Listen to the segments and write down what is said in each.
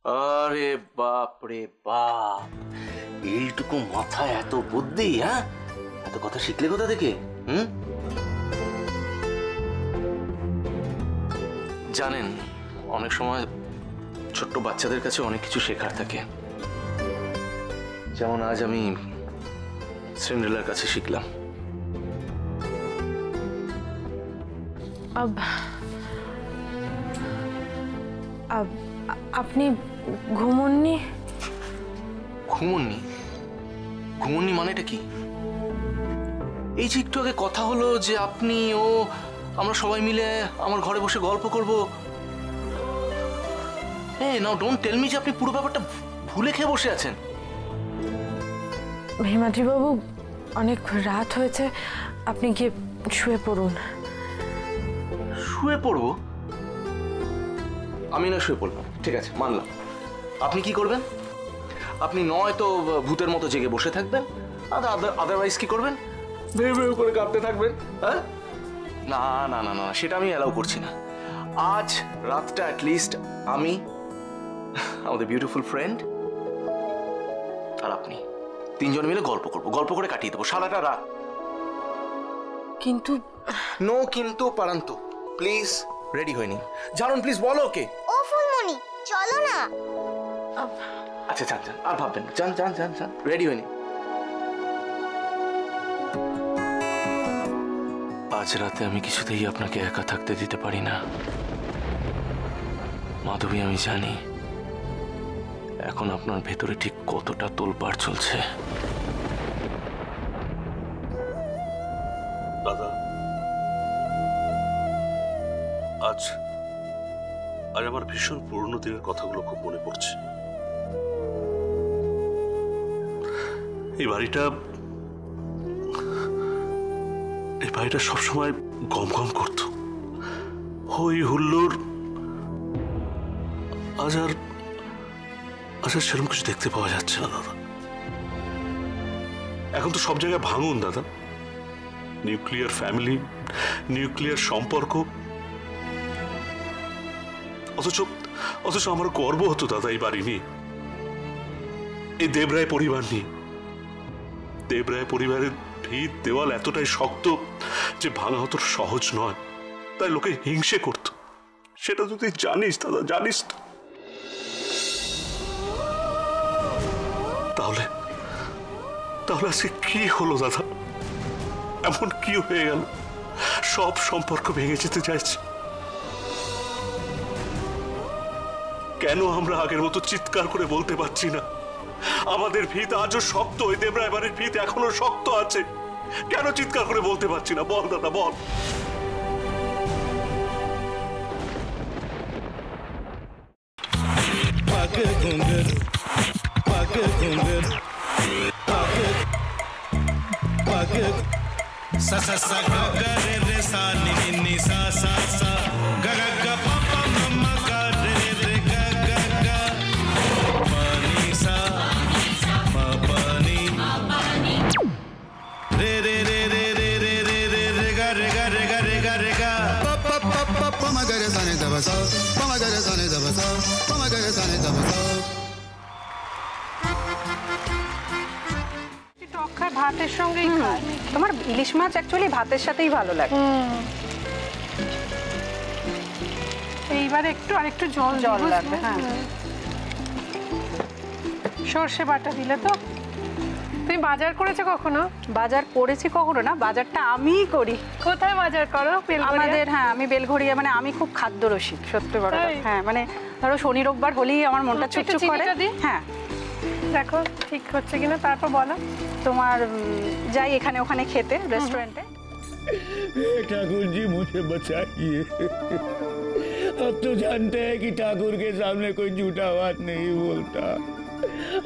আরে বাপ রে বাপ, এইটুকু মাথায় এত বুদ্ধি! হ্যাঁ, এত কথা শিখলে কোথা থেকে? জানেন, অনেক সময় ছোট্ট বাচ্চাদের কাছে অনেক কিছু শেখার থাকে। যেমন আজ আমি সিন্ড্রেলার কাছে শিখলাম। আপনি ঘুমোননি? ঘুমোননি? ঘুমোননি মানেটা কি? এই যে একটু আগে কথা হলো যে আপনি ও আমরা সবাই মিলে আমার ঘরে বসে গল্প করব। নাও ডোন্ট টেল মি যে আপনি পুরো ব্যাপারটা ভুলে খেয়ে বসে আছেন। হিমাদ্রি বাবু, অনেক রাত হয়েছে, আপনি গিয়ে শুয়ে পড়ুন। শুয়ে পড়বো? আমি না শুয়ে পড়লাম, ঠিক আছে, মানলাম। আপনি কি করবেন? আপনি নয়তো ভূতের মতো জেগে বসে থাকবেন, আদারওয়াইজ কি করবেন? ভেউ ভেউ করে কাঁপতে থাকবেন। হ্যাঁ, না না না না, সেটা আমি অ্যালাউ করছি না। আজ রাতটা অ্যাটলিস্ট আমি, আমাদের বিউটিফুল ফ্রেন্ড আর আপনি তিনজন মিলে গল্প করবো, গল্প করে কাটিয়ে দেবো সারাটা রাত। কিন্তু নো কিন্তু পারান্তু, প্লিজ রেডি হয়ে নিন। জানুন প্লিজ, বলো ওকে। ও ফুলমণি, চলো না। আচ্ছা যান যান, আর ভাববেন না, যান যান যান যান, রেডি হয়ে নিন। আজ রাতে আমি কিছুতেই আপনাকে একা থাকতে দিতে পারি না মাধবী। আমি জানি এখন আপনার ভেতরে ঠিক কতটা তোলপাড় চলছে। দাদা, আজ আমার ভীষণ পুরনো দিনের কথাগুলো খুব মনে পড়ছে। এই বাড়িটা সবসময় গম গম করত, হই হুল্লোড়। আজ আর সেরকম কিছু দেখতে পাওয়া যাচ্ছে না দাদা। এখন তো সব জায়গায় ভাঙুন দাদা, নিউক্লিয়ার ফ্যামিলি, নিউক্লিয়ার সম্পর্ক। অথচ আমার গর্ব হতো দাদা এই বাড়ি নিয়ে, এই দেবরায় পরিবার নিয়ে। দেবরায় পরিবারের ভিত দেওয়াল এতটাই শক্ত যে ভাঙা হতো সহজ নয়, তাই লোকে হিংসে করত। সেটা তো তুই জানিস দাদা, জানিস তো। তাহলে আজকে কি হলো দাদা? এমন কি হয়ে গেল? সব সম্পর্ক ভেঙে যেতে চাইছে। কেন আমরা আগের মতো চিৎকার করে বলতে পারছি না আমাদের ভিত আজও শক্ত, ওই দেবরায় বাড়ির ভিত এখনো শক্ত আছে? কেন চিৎকার করে বলতে পারছি না? বল দাদা, বল। sa sa sa ga ga re re sa ni ni ni sa sa sa ga ga ga pa pa ma ma ga re re ga ga ga pa ni sa ma pa ni re re re re re re re re re ga re ga re ga re ga re ga pa pa pa pa pa ma ga re sa ni da ba sa pa ma ga re sa ni da ba sa pa ma ga re sa ni da ba sa ভাতের সঙ্গেই খায়। তোমার ইলিশ মাছ actually ভাতের সাথেই ভালো লাগে। এইবারে আরেকটু জল লাগবে। হ্যাঁ, সর্ষে বাটা দিলে তো। তুমি বাজার করেছো কখনো? বাজার করেছি কখনো না, বাজারটা আমিই করি। কোথায় বাজার করো? আমাদের, হ্যাঁ, আমি বেলঘড়িয়া, মানে আমি খুব খাদ্য রসিক, সত্যি বড়। হ্যাঁ, মানে ধরো শনি রোববার হলেই আমার মনটা চুপচুপ করে। হ্যাঁ, দেখো ঠিক হচ্ছে কিনা, তারপর বলো। তোমার যাই এখানে ওখানে খেতে, रेस्टोरेंटे। ठाकुर जी मुझे बचाइए, अब तो जानते हैं कि ठाकुर के सामने कोई झूठा बात नहीं बोलता।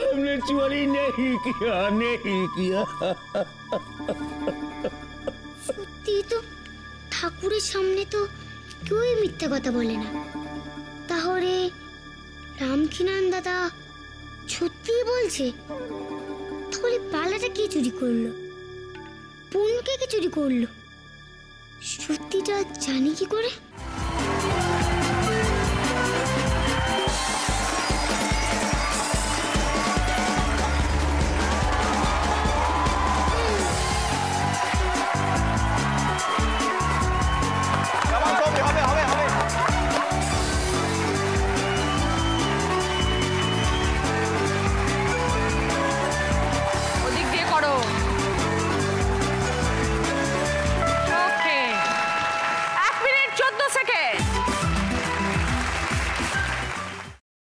हमने चोरी नहीं किया। সত্যি তো, ঠাকুরের সামনে তো কেউই মিথ্যা কথা বলে না। তাহলে রামকিনান দাদা সত্যি বলছে? তাহলে পালাটা কে চুরি করলো? পুনকে কে চুরি করলো? সত্যিটা জানি কি করে?